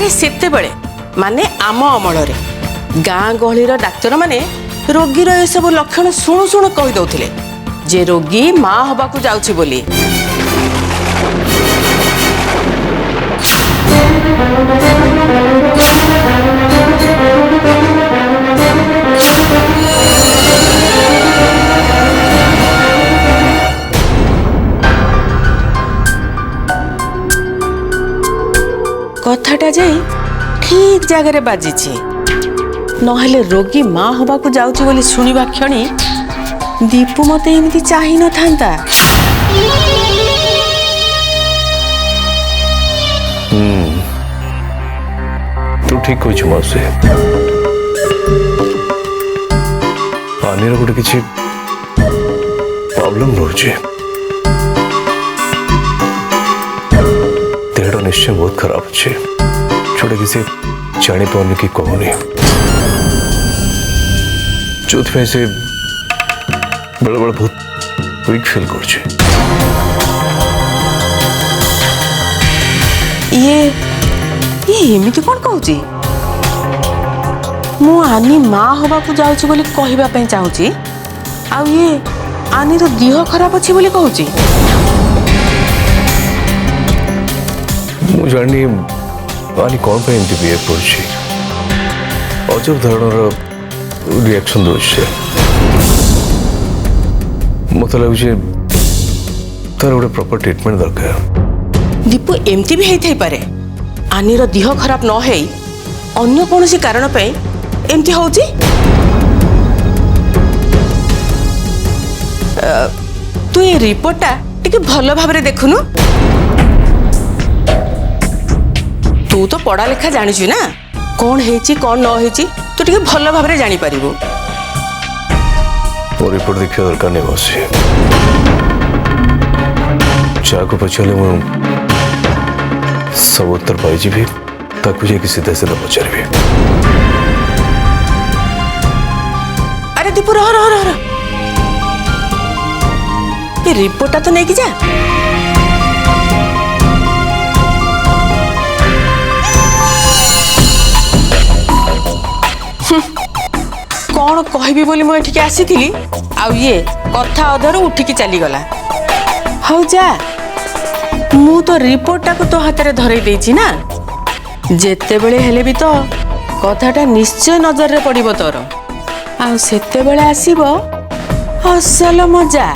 अरे सेते बळे माने आम अमलरे गाँ गहलीर डाक्तर माने रोगीर ए सब लक्षण शुणु शुणु कहि दउथिले जे रोगी माँ हबाकू जाउछि बोली। कथाटा जाई ठीक जगह बाजिछि नहले रोगी माँ हबाकू जाउछि बोली सुनिबा क्षणी दीपू मते एमती चाहि न थांता। तू ठीक कह मौसी पानी गोटे किसी प्रॉब्लम रोचे देहटा निश्चय बहुत खराब अच्छे छोटे किसी जानी पाने की कहूनी जो से बड़े बड़े बहुत वीक फील कर ये एमती कौन कहूची मु आनी माँ हबाकू जाउची बोली कहिबा पई चाहूची आ ये आनी रो देह खराब अछि बोली कहूची। मु जानी आनी कौन पे एमती बिहेव करछि अजब धरणर रिएक्शन दोछे मत लगुचे तार गोटे प्रॉपर ट्रीटमेंट दरकार। दीपू एमती भी हेई पारे आनीर देह खराब न हेई अन्य कौन कारण पे एमती होउची। तू ये रिपोर्टटा टिके भल भाबरे देखुनु तू तो पढ़ा लेखा जानिछु ना कौन हेची कौन न हेची तू टिके भल भाबरे जानि परिबो। वो रिपोर्ट देखिए दरकार नहीं बसी चाह को पचारे मु सब उत्तर पाई भी ताकू जे सीधा सीधा पचारि। अरे दीपू रह रह रह रह ये रिपोर्टटा तो नहीं कि जा कौन कहबी बोली मैं एठिके आसीथिली आ ये कथा अधर उठिकी चली गला। हौ जा मु तो रिपोर्टटा को तो हाथ में धरई देछि ना जेते बेले हेले भी तो कथाटा निश्चय नजर रे पड़िबो तोर आ सेते बेले आसीबो असल मजा।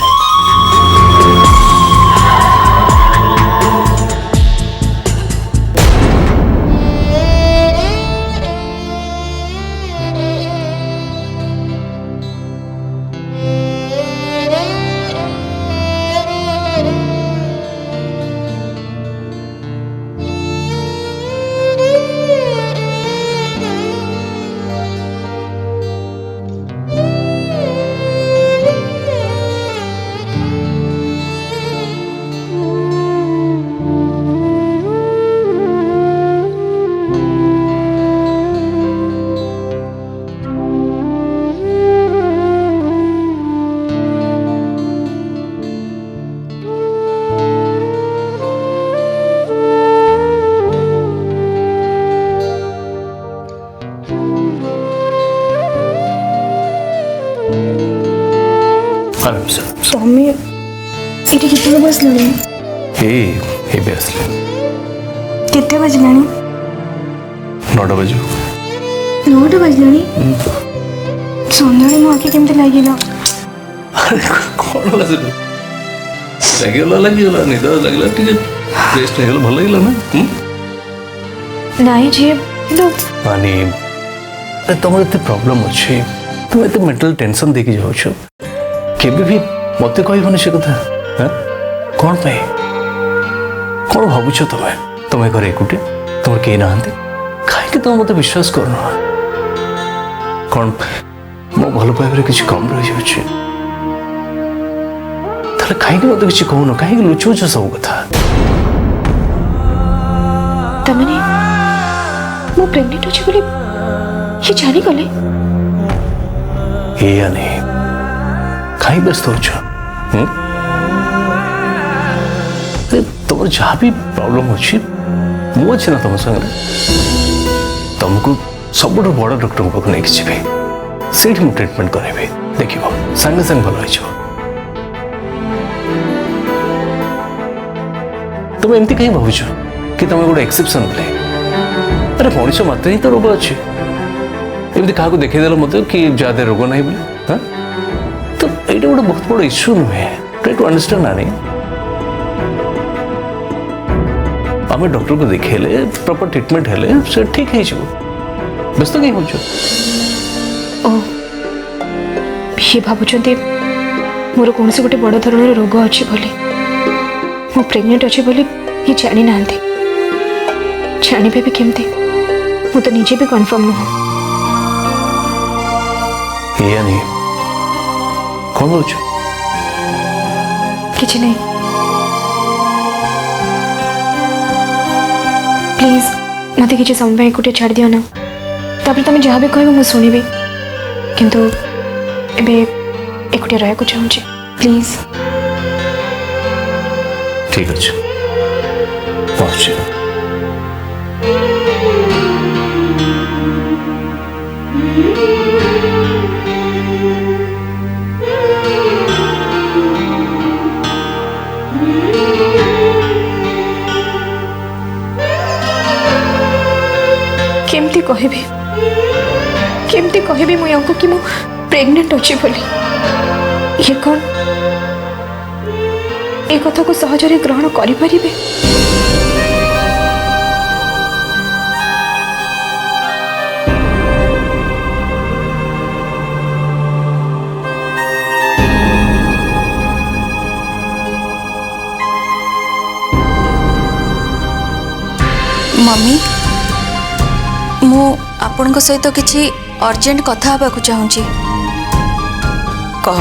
स्वामी ये कितने बजलानी हे भी आसले कितने बजलानी 9टा बजू 9टा बजलानी सन्ध्या मो आके केमते लागिला कौन लगे निद लगे टे रेस्ट नहीं भल लगे ना नहीं जे मानी तुम एत प्रॉब्लम अच्छे तुम एत मेंटल टेंशन देखी जाऊ केबे भी मत कहबनी से कथा कौन पाई कौन भावुच तुम्हें घर एकुटे तुम कहीं ना कहीं तुम मत विश्वास कर कौन मो भल पाइबार किसी कम रही कहीं मत किसी कहून कहीं लुचौच सब कथा तमने मो प्रेग्नेंट अछि बोली ये जानी गले या नहीं कहीं व्यस्त हो तुम जहाँ भी प्रॉब्लम अच्छी मु अच्छे ना तुम संगे तुमको सब बड़ डॉक्टर पाक नहीं जी से ट्रिटमेंट करेबे देख सांगे सांगे भल हो तुम एमती कहीं भावुच कि तुम गोटे एक्सेप्शन बोले अरे मनुष्य मात्र ही तो रोग अच्छे एमती क्या देखदेल मत कि ज्यादा रोग ना बोले हाँ तो ये गोटे बहुत बड़ इश्यू नुहे ट्राई टू अंडरस्टैंड आनी आम डॉक्टर को देखेले प्रॉपर ट्रीटमेंट हेले से ठीक है व्यस्त कहीं हो ये भावुंट मोर कौन से गोटे बड़ धरण रोग अच्छी बोली मु प्रेग्नेंट अच्छी बोली ये जानी ना जानवे भी केमती मु तो निजे भी कन्फर्म नुह ये नहीं कौन हो किसी नहीं प्लीज मत किसी समय एकुटिया छाड़ दियो ना तापर तुम जहाँ भी कह शुणिबी किंतु एबे एकुटिया रहा चाहूँगी प्लीज ठीक अच्छे पहुंचे केमती कहबी मु यांको कि मु प्रेग्नेंट अच्छी बोली ये कौन ए कथा को सहजरे ग्रहण करि परिबे मम्मी मु आपण सहित किसी अर्जेंट कथा हबाकू चाहूँगी कह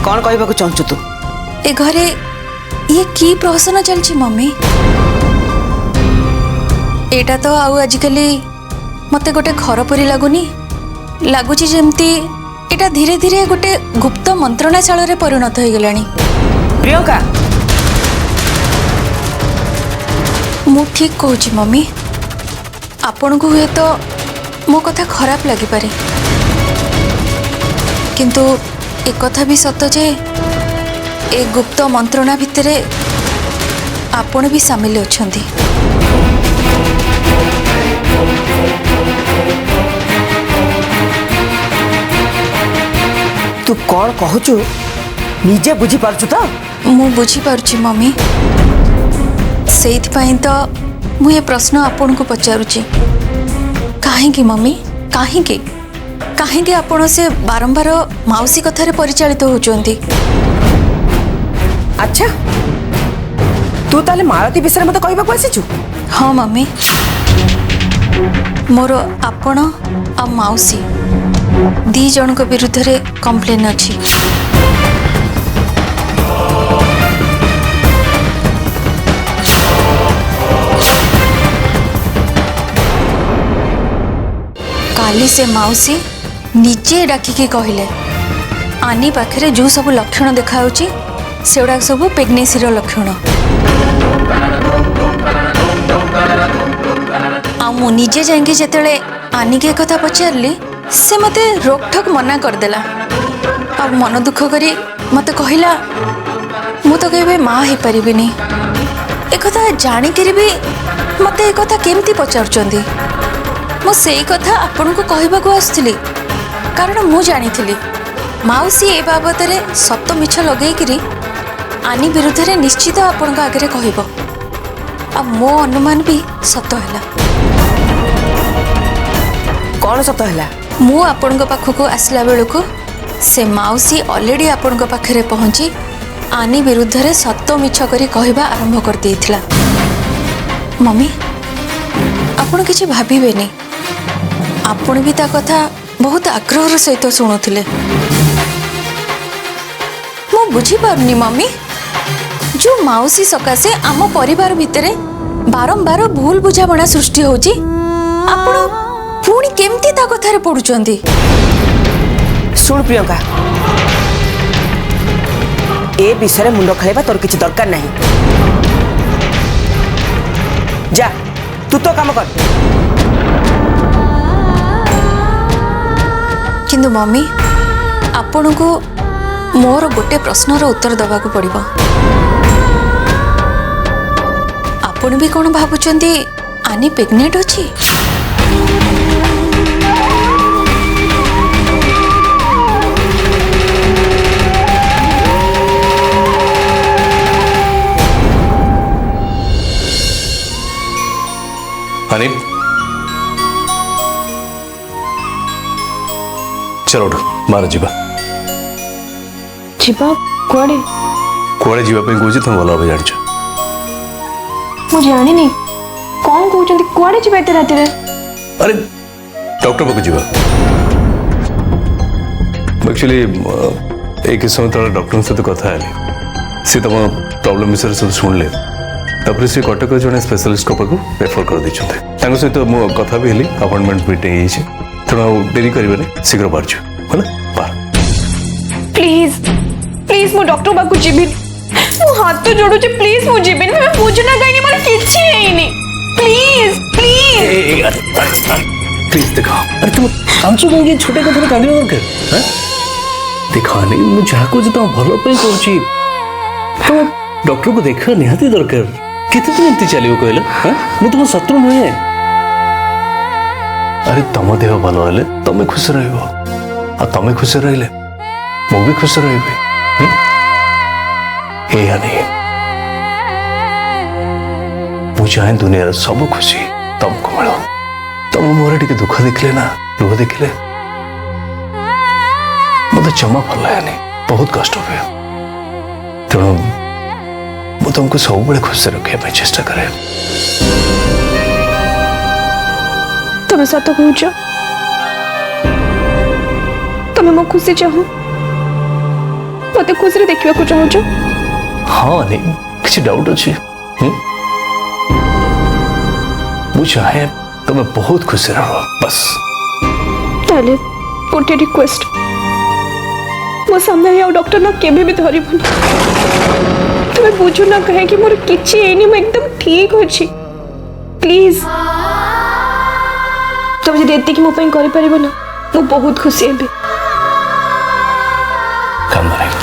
कौन कहबा चाहूँ तू ए घरे ये की प्रहसन चलची मम्मी एटा तो आउ आजिकली मते गोटे घर परी लगुनी लगुची जेमती एटा धीरे धीरे गोटे गुप्त मंत्रणाशाल रे परिणत हो गलानी प्रियंका मु ठीक कहूची मम्मी आपण को हुए तो मो कथा खराब लगी पारे किंतु एक कथा भी सत जे ए गुप्त मंत्रणा भितरे आपण भी शामिल अछंती तू कौन कहचु निजे बुझी पारछु तो मु बुझी पारुची मम्मी सेइथपाई तो मु ये प्रश्न आपण को पचारुची काहेकि मम्मी काहेकि काहेकि आपण से बारंबार माउसी कथारे परिचालित होचंती अच्छा तू ताले मालती विषय मत कहबा को आसीछु हाँ मम्मी मोर आपण आ माउसी दी जन को विरुद्ध रे कंप्लेन अछि काली से माउसी निजे डाकिकी कहले आनी पाखरे जो सब लक्षण देखा से गुड़ा सब प्रेगनेसी लक्षण आ मु निजे जाइए जिते आनी के कथा पचारि से मते रोकठोक मना करदेला आ मन दुख करी मते कहला मु तो केबे माँ हो पारिबिनी एक कथा जानिकरी भी मते एक कथा केमती पचारुचंदी मु सेई कथा आपन को कहबा को आसथिली कारण मु जानी माउसी ए बाबद रे सत मिछ लगेकरी आनी विरुद्ध रे निश्चित आपन को आगे कहबो आ मो अनुमान भी सत हैला कौन सत हैला मु आपन को पाखको आसला बेलको से माउसी ऑलरेडी आपन को पाखरे पहुंची आनी विरुद्ध रे सत मिछ करी कहबा आरंभ कर देथिला मम्मी आपन किछि भाबिबेनी आपण भी ता कथा बहुत आग्रह सहित शुणुले मु बुझी पारुनी मम्मी जो माउसी सकाशे आम परिवार भितरे बारंबार भूल बुझामणा सृष्टि होची आपण पुणी केमती ता कथारे पडुचंदी सुन प्रियंका ए विषय रे मुंड खळेबा तोर किछि दरकार नाही जा तू तो काम कर। किंतु मम्मी आपण को मोर गोटे प्रश्नर उत्तर दबा को पड़िबो। आपण भी कौन भाबुचंदी आनी प्रेग्नेंट अछि? हनी चलो उठ बाहर जीवा जीवा कुआड़े कुआड़े जीवा पे कहूँ तुम भल भाव जान। मु जानी कौन कहते कुआड़े जीवा एते राति रे? अरे डॉक्टर पाक जीवा एक्चुअली एक समय तक डॉक्टर सहित कथा है सी तुम प्रॉब्लम विषय सब शुणिले तापर से कटक जड़े स्पेशलिस्ट पाक रेफर कर देते सहित मो कथा भी हली अपॉइंटमेंट मीटिंग तेणु डेरी करें शीघ्र बाहर है बाहर। प्लीज प्लीज मु डॉक्टर बाकू जीबी मु हाथ तो जोड़ू छी प्लीज मु जीबी मैं बुझना कहीं मोर किछि हेनी प्लीज प्लीज प्लीज देखो अरे तुम कांचो कहीं छोटे कथा कांदी दरकार हैं देखो नहीं मु जहा को तुम भलो पे कहूची तो डॉक्टर को देखा निहाती दरकार किते तुम एंती चलियो कहले हैं मु तुम शत्रु नुहे। अरे तुम देह भलो हेले तुम खुश रहइबो आ तुम खुश रहिले मु भी खुश रहिबे। एया नहीं मु चाहे दुनिया सब खुशी तुमको मिलो तुम मोर टिके दुख देखले ना लुह देखले मत जमा भल लगनी बहुत कष्ट हुए तेणु मु तुमको सब बड़े खुश रखा चेष्टा करे। तुम सत कहूच तुम मो खुशी चाहो मत खुशी देखा को चाहूच? हाँ नहीं किसी डाउट अच्छी मु चाहे तुम बहुत खुश रहो बस। ताले गोटे रिक्वेस्ट मो सामने आउ डॉक्टर ना केबे भी धरिबन तुम्हें बुझु ना कहे कि मोर किछि एनी मैं एकदम ठीक अछि प्लीज तुम जदि एति कि मो पई करि परिबो ना मो बहुत खुशी हेबे। काम नहीं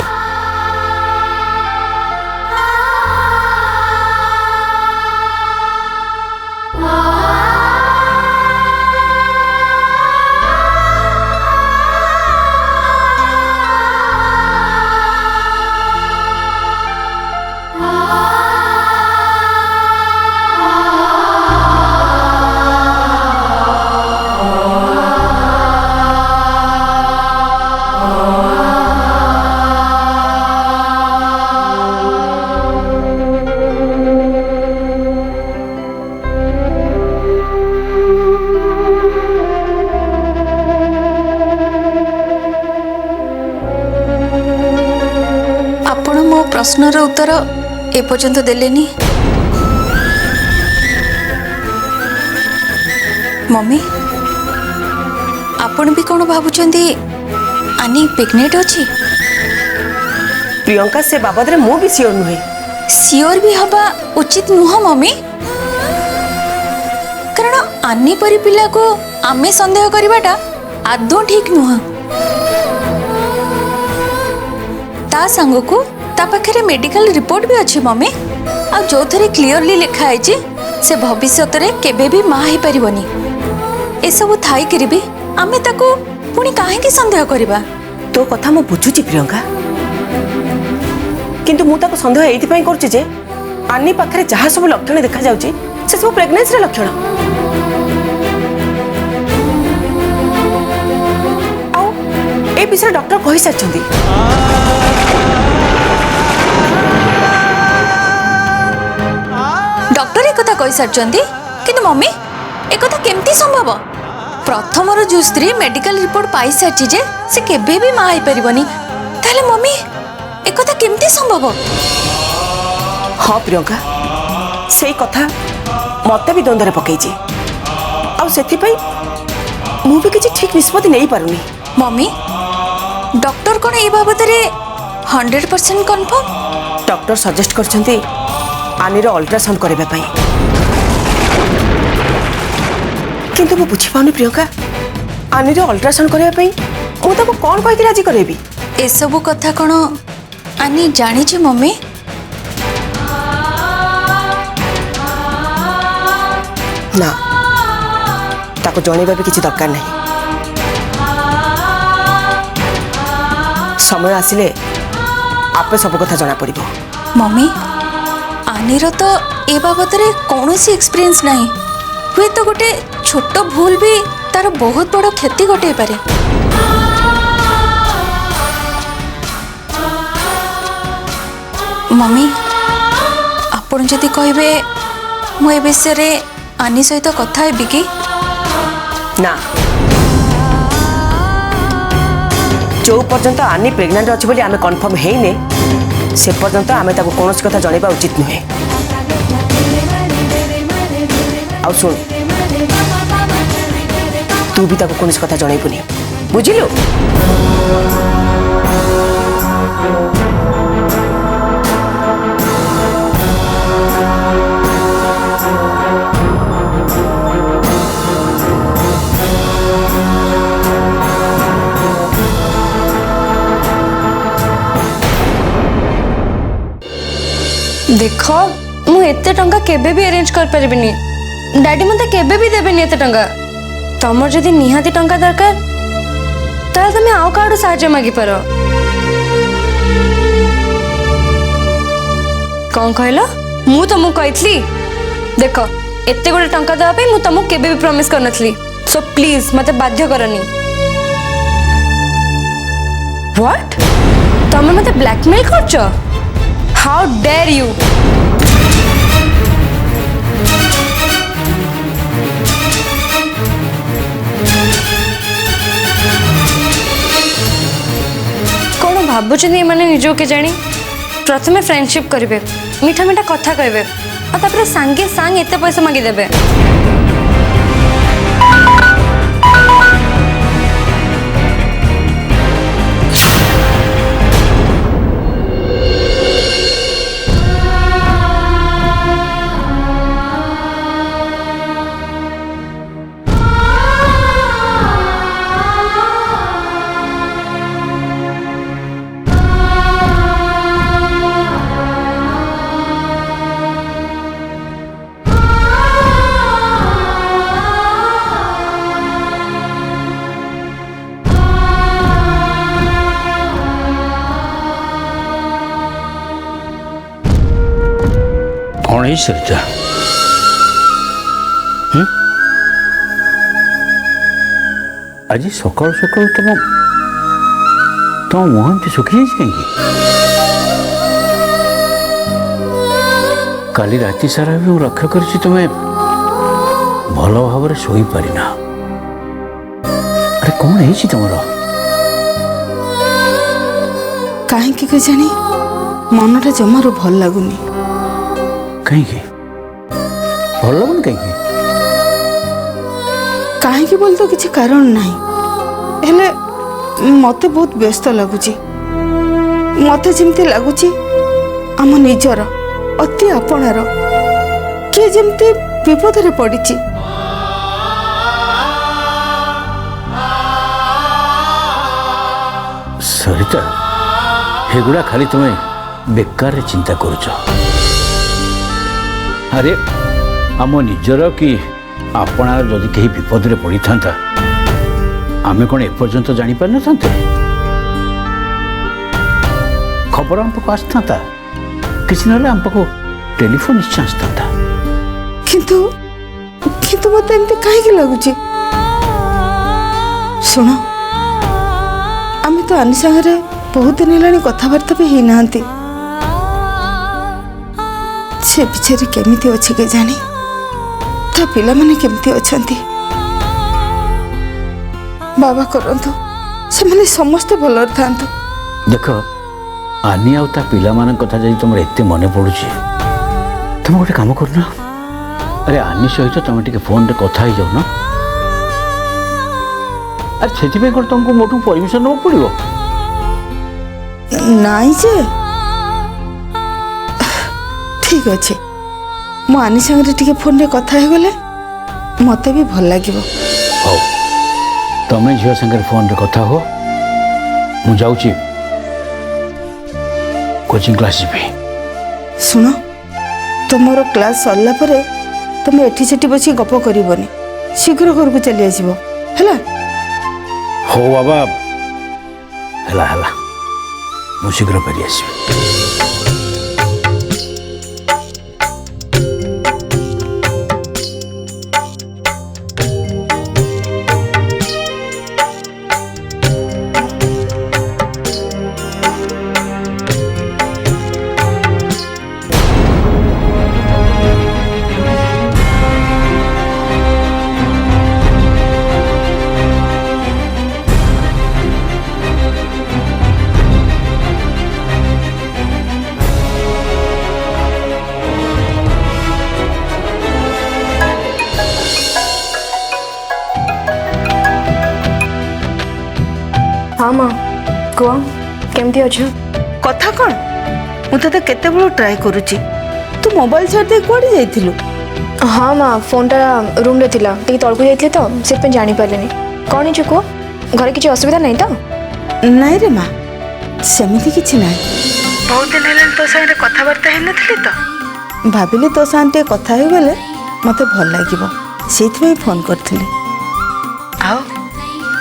प्रश्नर उत्तर ए पर्यंत देलेनी। मम्मी आपण भी कौन भाबुचंदी आनी प्रेग्नेंट अछि? प्रियंका से बाबद रे मु भी सियोर नुहे। सियोर भी हवा उचित नुह मम्मी कारण आनी परी पिला को आमे संदेह करबाटा आदौ ठीक नुह। ता संग को ता पाखे मेडिकल रिपोर्ट भी अच्छी मम्मी आ जो थरे क्लियरली लिखा है से भविष्य केबे भी माँ ही परिबनी ए सब थाई करी भी आमे ताको पुणी काहे की संदेह करबा? तो कथा मु बुझुची प्रियंका किंतु मु ताको संदेह एइथि पई करछि जे आनी पाखरे जहा सब लक्षण देखा जाउची से सब प्रेगनेंसी रे लक्षण आउ ए विषय डॉक्टर कहि सारछंती। डॉक्टर एक कही सारचंती किंतु मम्मी एक कथा केमती संभव? प्रथम जो स्त्री मेडिकल रिपोर्ट पाई सारची जे से केबे भी मां होई परिबनी ताले मम्मी एक कथा केमती संभव? हाँ प्रियंका से कथा मत भी द्वंद्व पकईची आ सेथि पई मु भी किछि ठीक निष्पत्ति नहीं पारुनी। मम्मी डॉक्टर कोन ए बाबत रे 100% कंफर्म? डॉक्टर सजेस्ट करछंती आनीर अल्ट्रासाउंड करबा पई। किंतु मु बुझी पाउनी प्रियंका आनिर अल्ट्रासाउंड करबा पई मु ताको कोन कहि राजी करेबी ए सब कथा कौन आनी जानी मम्मी ना ताको जणेबा भी किसी दरकार नहीं समय आसिले आपे सब कथा जना पड़िबो मम्मी आनीर तो ए बाबद रे कौनसी एक्सपीरियंस नहीं हुए तो गोटे छोट भूल भी तार बहुत बड़ क्षति घटे पारे मम्मी आपण जदि कहबे मु ए विषय रे आनी सहित कथा हेबी कि ना जो पर्यंत आनी प्रेग्नेंट अच्छी बोली आमे कन्फर्म हेइने से पर्यंत आमे ताको कोनोस कथा जणेबा उचित नुहे आ सुन तू भी ताको कोनोस कथा जणेबुनी बुझिलु देख मु एते टंका केबे भी अरेंज कर परिबिनी डैडी मते केबे भी देबेनी एते टंका तमर जदि निहाती टंका दरकार ताल तमे आउ काडू साहाय्य मागी पारो कौन कहलो मु तुमको कहथली देख एते गोटे टंका देवा पे मु तुमको केबे भी प्रॉमिस करनथली सो प्लीज मते बाध्य करनी व्हाट तमे मते ब्लैकमेल करछो हाउ डेयर यू कौन भावुं मैंने निज के जानी प्रथमे फ्रेंडशिप करेंगे मीठा मीठा कथा कहे और सांगे सांग एत पैसा मागिदेवे कौन है सरिता आज सकाल सकाल तुम मुह एमती सुखी कहीं काली राति सारा भी रक्षा कर तुम्हें भल भाव शोई पारिना अरे कौन है तुम कहीं जानी मनटा जमार भल लगुनी कहीं भल लगुन कहीं बोल तो किसी कारण नहीं हेले मते बहुत व्यस्त लगुची मते जेमती लगुची आम निजर अति आपणार किए जेमती विपद रे पड़िची सरिता हेगुड़ा खाली तुम्हें बेकार चिंता करुच अरे आम निजर कि आपणार जदि कहीं विपद रे पड़ी था आमे कौन एपर्यंत जानी पार न खबर हम पाखु आसता किसी ना हम पाखु टेलीफोन निश्चय आसता किंतु किंतु मत एमती कहीं लगुची सुनो आमे तो आनी संगे बहुत दिन है कथबार्ता भी ही नहांती से बिचारी केमिति अच्छी के जानी ता पिला माने केमिति अछंती बाबा करंतु से माने समस्त भल थांतु देख आनी आ ता पिला मान कथा जदि तुम एते मने पड़ुची तुम गोटे काम करना अरे आनी सहित तुम टिके फोन रे कथा ही जाओ ना अरे से तुमको मोटू परमिशन नब पड़ो नाई जे ठीक अच्छे मु आनी संगे टिके फोन रे कथा हे गले मते भी भल लागिबो। हो तमें झील संगे फोन रे कथा हो मु जाऊची कोचिंग क्लास जी सुनो तुमर क्लास सरला परे तुम एठी सेठी बसी गप करबनी शीघ्र घर को चली आसीबो हैला। हो बाबा हला हला मु शीघ्र फेरी आसीबी। हाँ माँ कह केमती अच्छ कथा कौन मु तते केते बळ ट्राई करूची तू मोबाइल छाड़ दे कोडी जाइथिलु। हाँ माँ फोनटा रूम रे थिला टी तळकु जाइथिले तो से पे जानि पालेनी कोन जे को घरे किछि असुविधा नहीं तो नाइ रे माँ सेमिति किछि नाइ बहुत दिन हेलन तो संगे कथाबार्ता हे नथिले तो भाबिले तो सानते कथा हे गेले मते भल लागिबो सेति फोन करथिले। आउ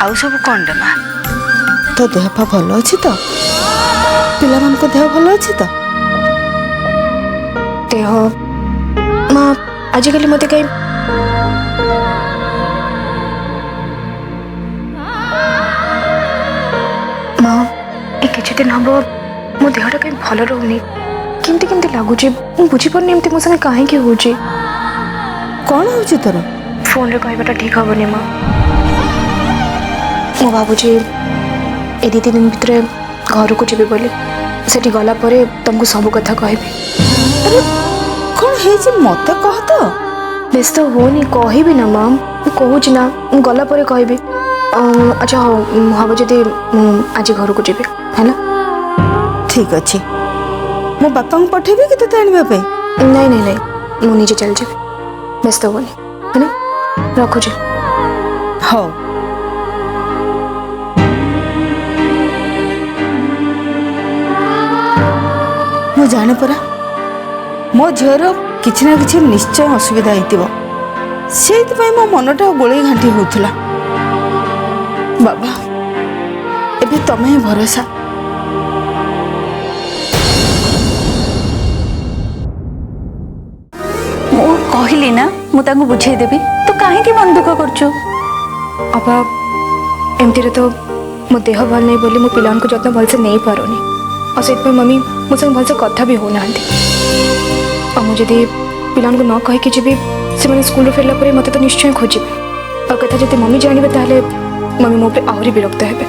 आउ सब कोन रे माँ तो देह पा भल अछि तो पिला मन को देह भल अछि तो देह माँ आजिकल मते कहीं माँ ए किछि दिन हम मो देहटा कहीं भल रहउनी केमती केमती लागुची मु बुझी परनी एमती मो संगे काहे की होची कौन होची तोर फोन रे कहबाटा ठीक हबनी माँ मो बाबूजी ए दी दिन भितर घर को जीवे बोली सेठी गला परे तुमको सब कथा कहबी। अरे कौन हेची मते कह तो व्यस्त होनी कहबी ना माँ कहूची ना गला परे कहबी। अच्छा हो हम जदि आज घर को जीवे है ना ठीक अच्छे मो बापा को पठेबी कि तते आनिबा पे नहीं नहीं नहीं मु निजे चल जीवी व्यस्त होनी है ना रखुची। हो मु जाने परा मो झीर किछि ना किछि निश्चय असुविधा हेतिबो सेति पई मो मनटा गोळी घांटी होउथला। बाबा एबे तमे ही भरोसा मु कहली ना मु तांको बुझाई देबी तो काहे की मन दुख करछु। अब एमती तो मो देह भल नहीं बोली मो पिलान को जत्न भलसे नहीं पारुनी और से मम्मी मो संग भलसे कथा भी होना और मुझे पिलान को न कह कि जी से मैंने स्कूल फेरला पर मत तो निश्चय खोजे और कथा जब मम्मी जानवे ताले मम्मी मो पे आहरी विरक्त हेबे।